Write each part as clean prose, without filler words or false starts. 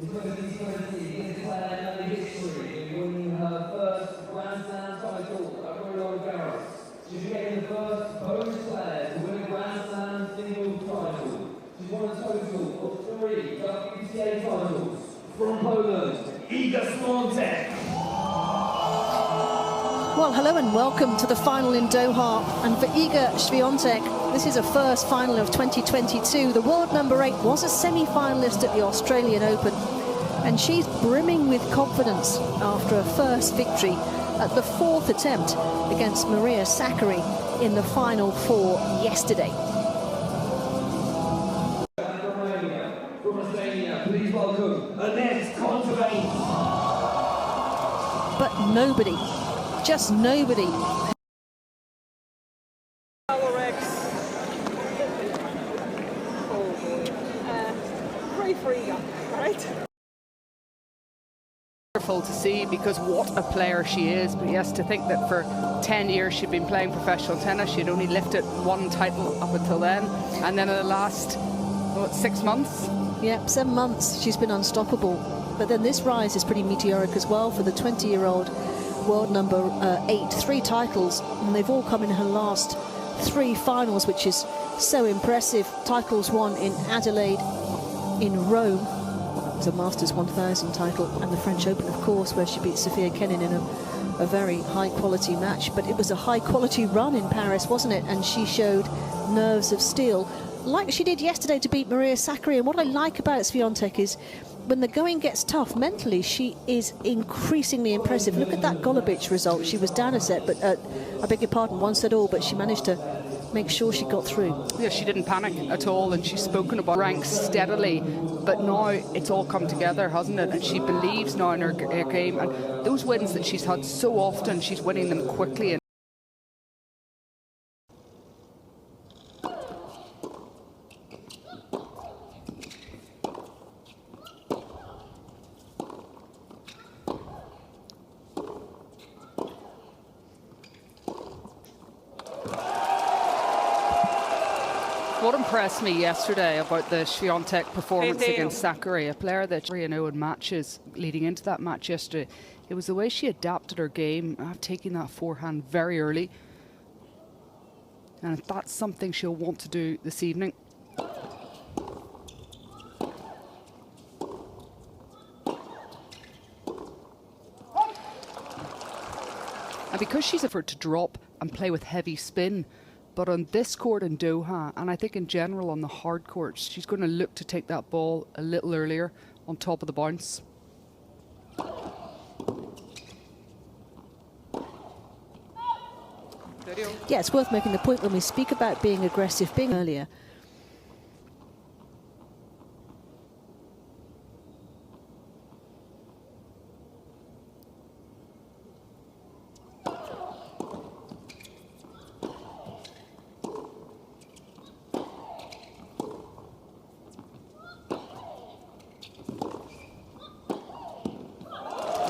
From Poland, Iga Świątek. Well, hello and welcome to the final in Doha. And for Iga Świątek, this is a first final of 2022. The world number 8 was a semi-finalist at the Australian Open, and she's brimming with confidence after a first victory at the 4th attempt against Maria Sakkari in the final four yesterday. But nobody, just nobody. Wonderful to see, because what a player she is. But yes, to think that for 10 years she'd been playing professional tennis. She'd only lifted one title up until then, and then in the last 6 months. Yeah, 7 months she's been unstoppable. But then this rise is pretty meteoric as well for the 20-year-old world number 8. 3 titles, and they've all come in her last 3 finals, which is so impressive. Titles won in Adelaide, in Rome, it was a Masters 1000 title, and the French Open, of course, where she beat Sophia Kenin in a very high-quality match. But it was a high-quality run in Paris, wasn't it? And she showed nerves of steel, like she did yesterday to beat Maria Sakkari. And what I like about Świątek is when the going gets tough, mentally she is increasingly impressive. Look at that Golubic result. She was down a set, but I beg your pardon, 1 set all, but she managed to make sure she got through. Yeah, she didn't panic at all, and she's spoken about ranks steadily, but now it's all come together, hasn't it? And she believes now in her game, and those wins that she's had so often, she's winning them quickly. What impressed me yesterday about the Świątek performance against Sakkari, a player that you know in matches leading into that match yesterday, it was the way she adapted her game, taking that forehand very early. And that's something she'll want to do this evening. And because she's effort to drop and play with heavy spin, but on this court in Doha, and I think in general on the hard courts, she's going to look to take that ball a little earlier on top of the bounce. Yeah, it's worth making the point when we speak about being aggressive, being earlier.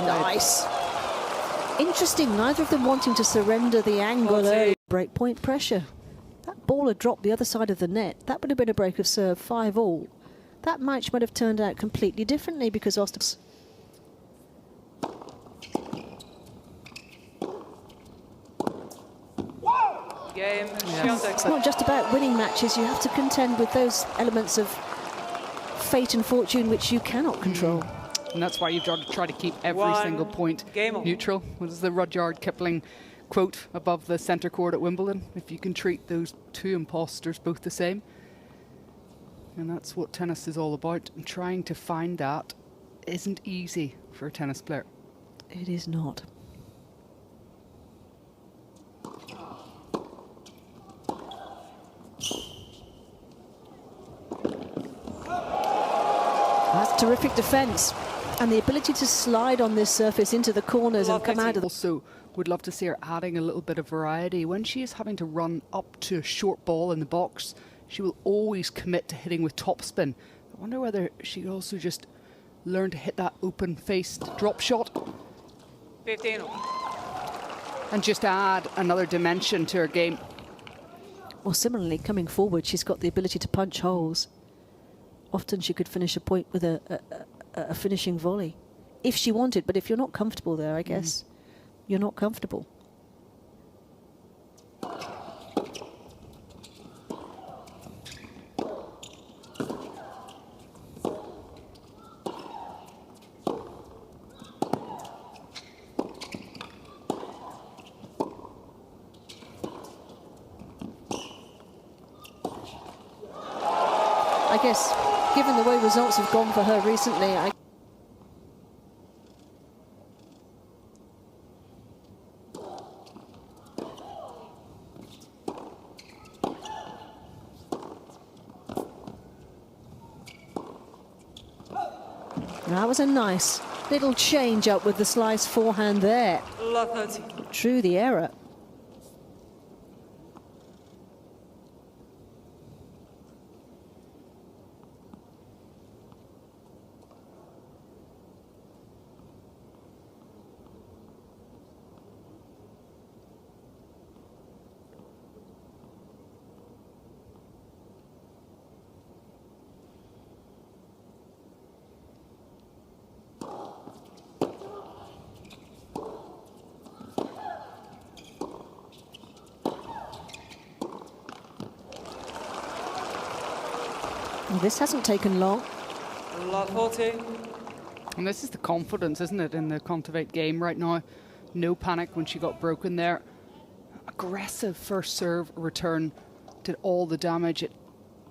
Nice. Interesting, neither of them wanting to surrender the angle early. Break point pressure. That ball had dropped the other side of the net. That would have been a break of serve 5-all. That match might have turned out completely differently because Austin. It's not just about winning matches. You have to contend with those elements of fate and fortune which you cannot control. And that's why you've got to try to keep every single point neutral. What is the Rudyard Kipling quote above the centre court at Wimbledon? If you can treat those two imposters both the same. And that's what tennis is all about. And trying to find that isn't easy for a tennis player. It is not. That's terrific defence. And the ability to slide on this surface into the corners and come out of the... Also would love to see her adding a little bit of variety. When she is having to run up to a short ball in the box, she will always commit to hitting with topspin. I wonder whether she could also just learn to hit that open-faced drop shot. 15. And just add another dimension to her game. Well, similarly, coming forward, she's got the ability to punch holes. Often she could finish a point with a a finishing volley if she wanted. But if you're not comfortable there, I guess you're not comfortable. I guess, given the way results have gone for her recently, that was a nice little change up with the slice forehand there. True, the error. Well, this hasn't taken long. And this is the confidence, isn't it, in the Kontaveit game right now. No panic when she got broken there. Aggressive first serve return did all the damage. It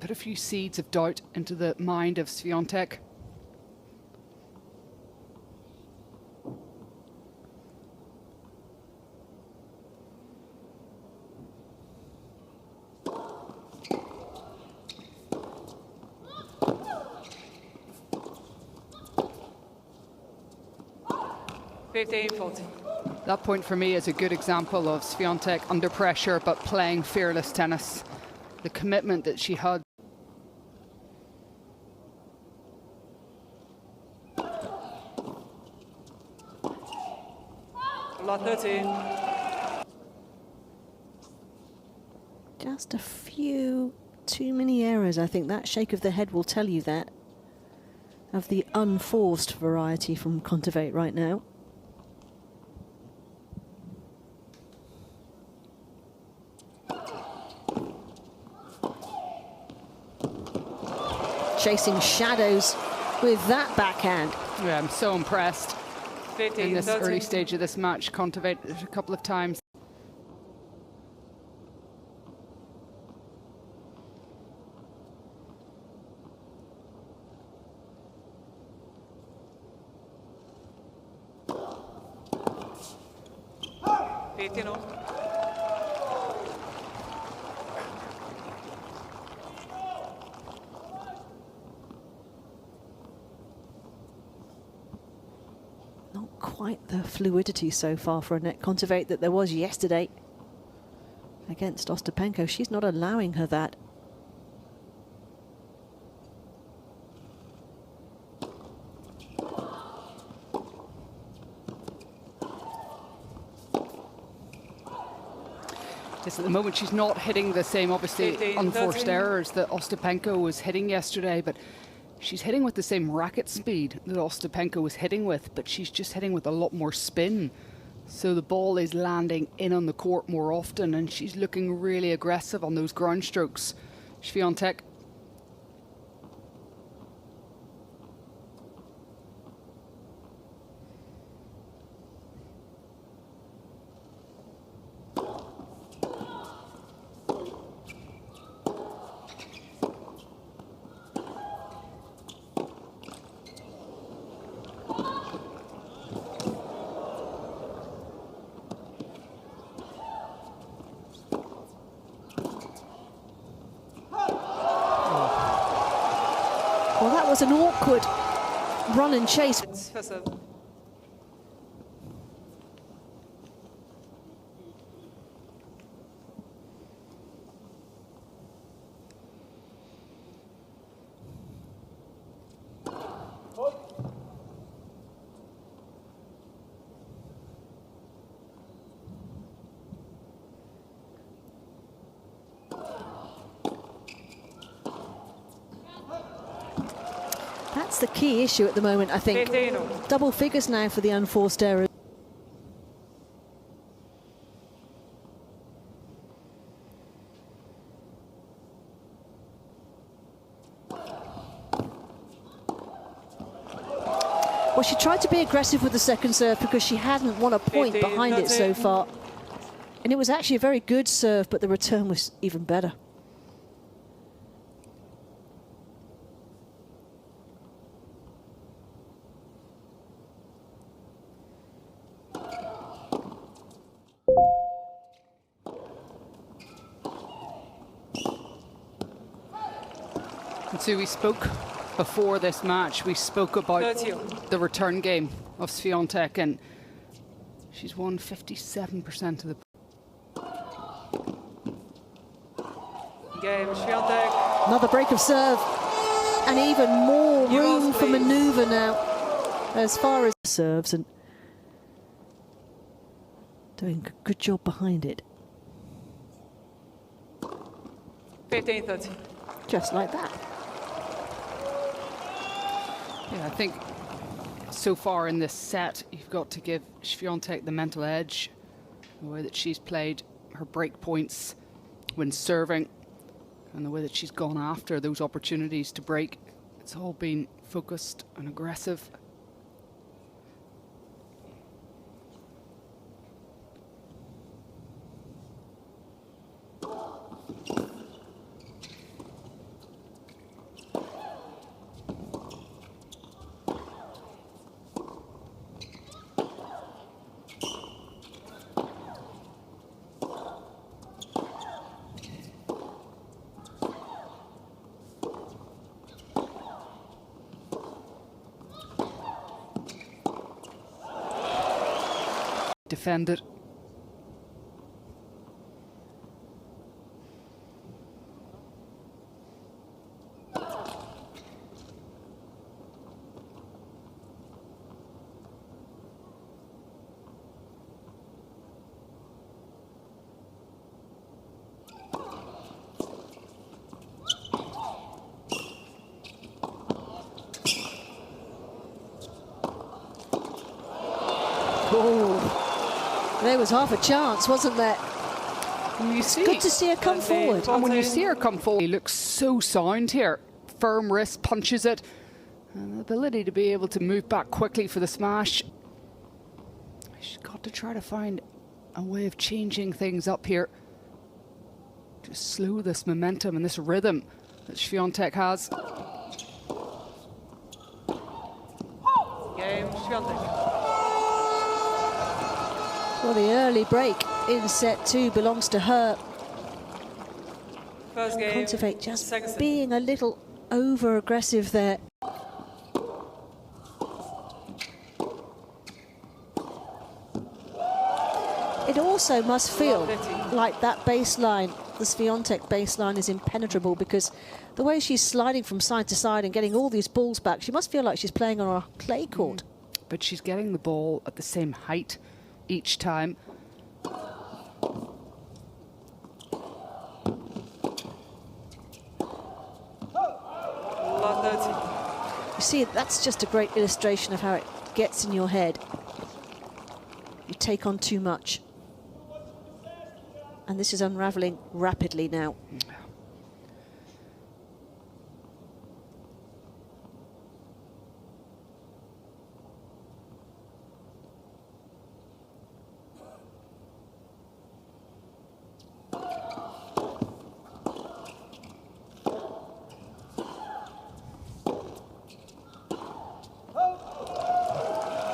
put a few seeds of doubt into the mind of Świątek. That point for me is a good example of Świątek under pressure but playing fearless tennis. The commitment that she had. Just a few too many errors, I think. That shake of the head will tell you that. Of the unforced variety from Kontaveit right now. Chasing shadows with that backhand. Yeah, I'm so impressed in this early stage of this match. Kontaveit a couple of times. Not quite the fluidity so far for Anett Kontaveit that there was yesterday against Ostapenko. She's not allowing her that. Just at the moment she's not hitting the same, obviously, unforced errors that Ostapenko was hitting yesterday, but she's hitting with the same racket speed that Ostapenko was hitting with, but she's just hitting with a lot more spin. So the ball is landing in on the court more often, and she's looking really aggressive on those ground strokes. Świątek. Well, that was an awkward run and chase. That's the key issue at the moment, I think. 15. Double figures now for the unforced errors. Well, she tried to be aggressive with the second serve because she hadn't won a point 15, behind it so 13. far. And it was actually a very good serve, but the return was even better. And so we spoke before this match, we spoke about 30. the return game of Świątek, and she's won 57% of the... Game, Świątek. Another break of serve, and even more room for manoeuvre now as far as serves, and doing a good job behind it. 15-30. Just like that. Yeah, I think so far in this set, you've got to give Świątek the mental edge, the way that she's played her break points when serving, and the way that she's gone after those opportunities to break. It's all been focused and aggressive. Defended. There was half a chance, wasn't there? And you see, Good to see her come forward. and when you see her come forward, he looks so sound here. Firm wrist, punches it. And the ability to be able to move back quickly for the smash. She's got to try to find a way of changing things up here. Just slow this momentum and this rhythm that Świątek has. Game, Świątek. Well, the early break in set two belongs to her. First game, Conservate just second set. being a little over-aggressive there. It also must feel like that baseline, the Świątek baseline, is impenetrable, because the way she's sliding from side to side and getting all these balls back, she must feel like she's playing on a clay court. But she's getting the ball at the same height each time. You see, that's just a great illustration of how it gets in your head. You take on too much. And this is unraveling rapidly now.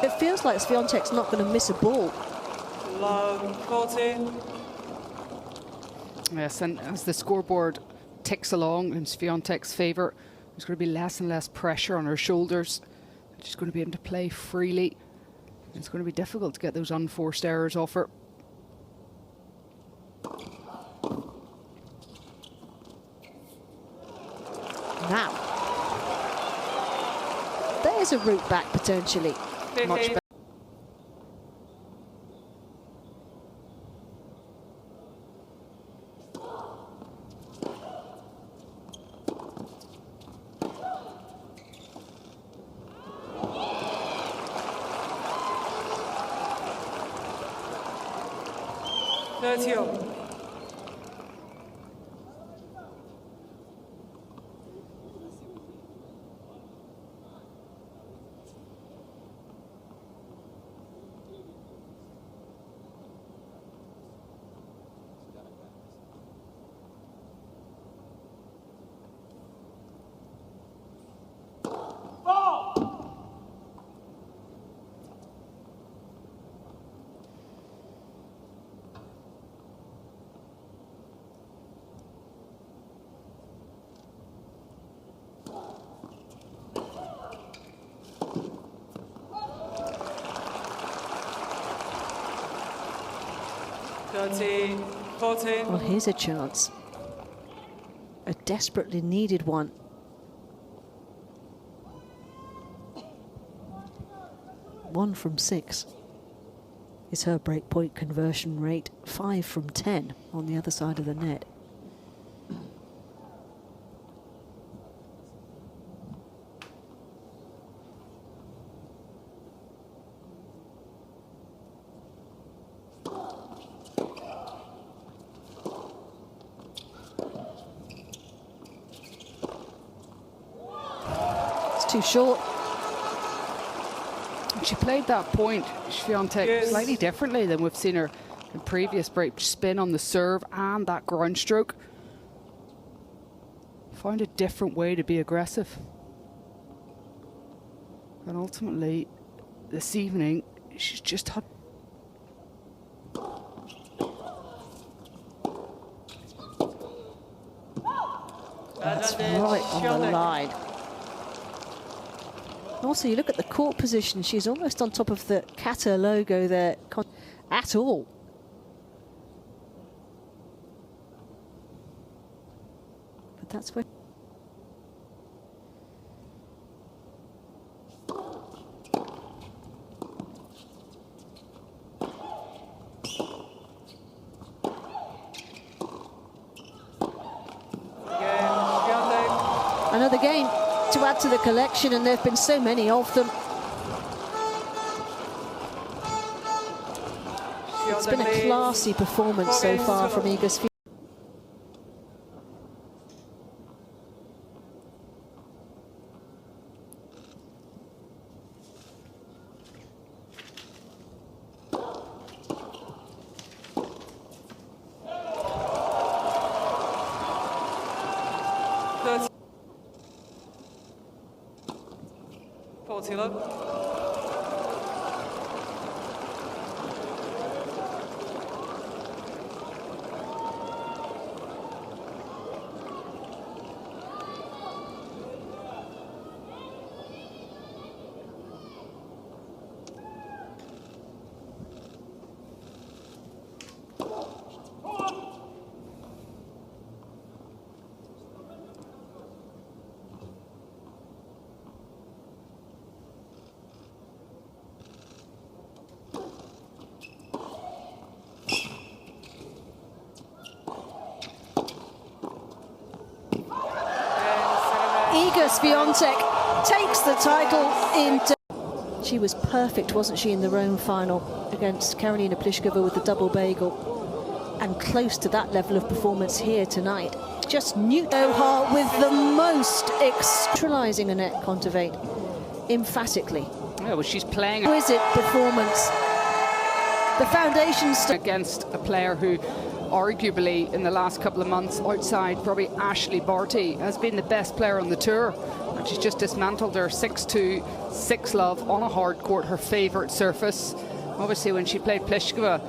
It feels like Świątek's not going to miss a ball. Love 14. Yes, and as the scoreboard ticks along in Świątek's favour, there's going to be less and less pressure on her shoulders. She's going to be able to play freely. It's going to be difficult to get those unforced errors off her. Now, there's a route back potentially. Much better. 30 all. Well, here's a chance. A desperately needed one. One from 6 is her breakpoint conversion rate. 5 from 10 on the other side of the net. Too short. She played that point, Świątek, slightly differently than we've seen her in previous break. Spin on the serve and that ground stroke. Found a different way to be aggressive. And ultimately, this evening, she's just had... That's right on the line. Also, you look at the court position, she's almost on top of the Kata logo there at all. But that's where... Another game to add to the collection, and there have been so many of them. It's been a classy performance so far from Iga Świątek. Iga Świątek takes the title in... She was perfect, wasn't she, in the Rome final against Karolina Pliskova with the double bagel. And close to that level of performance here tonight. Just Doha with the most neutralising Annette Kontaveit, emphatically. Yeah, well, she's playing... Exquisite performance. The foundations... Against a player who, arguably, in the last couple of months, outside probably Ashley Barty, has been the best player on the tour. And she's just dismantled her 6-2, 6-love on a hard court, her favourite surface. Obviously, when she played Pliskova,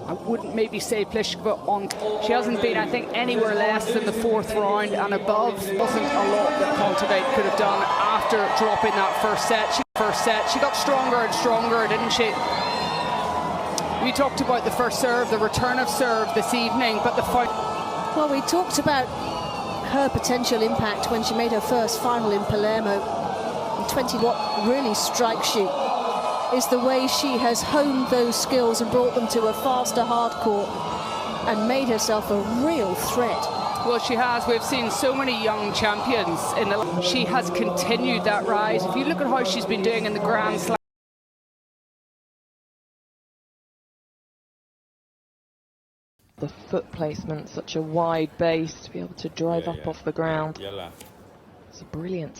I wouldn't maybe say Pliskova on... She hasn't been, I think, anywhere less than the 4th round and above. Wasn't a lot that Kontaveit could have done after dropping that first set. She got stronger and stronger, didn't she? We talked about the first serve, the return of serve this evening, but the fight... Well, we talked about her potential impact when she made her first final in Palermo in 20. What really strikes you is the way she has honed those skills and brought them to a faster hard court and made herself a real threat. Well, she has. We've seen so many young champions in the... She has continued that rise. If you look at how she's been doing in the Grand Slam, The foot placement, such a wide base to be able to drive up off the ground. It's a brilliant